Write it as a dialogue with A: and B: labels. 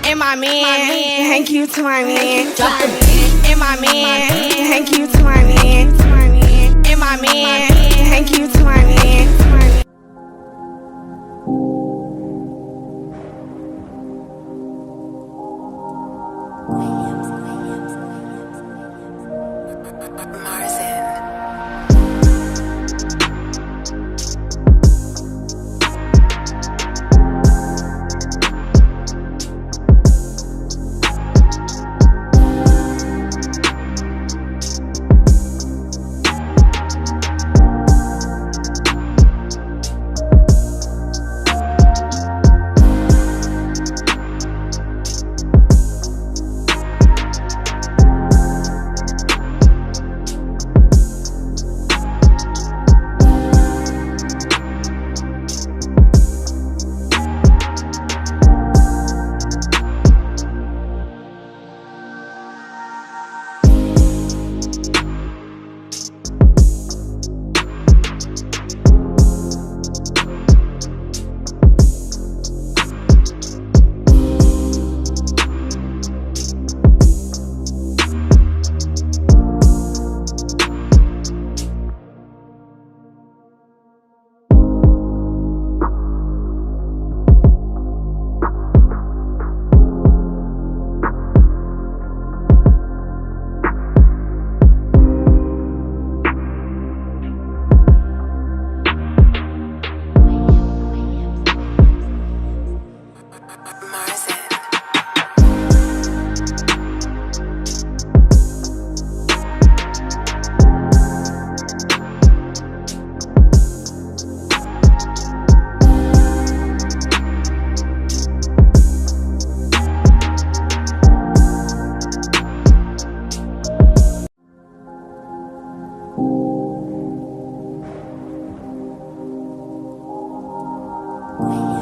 A: And my man, thank you to my man. Drop the beat. And my man, thank you to my man. And my man, thank you to my man.
B: Williams.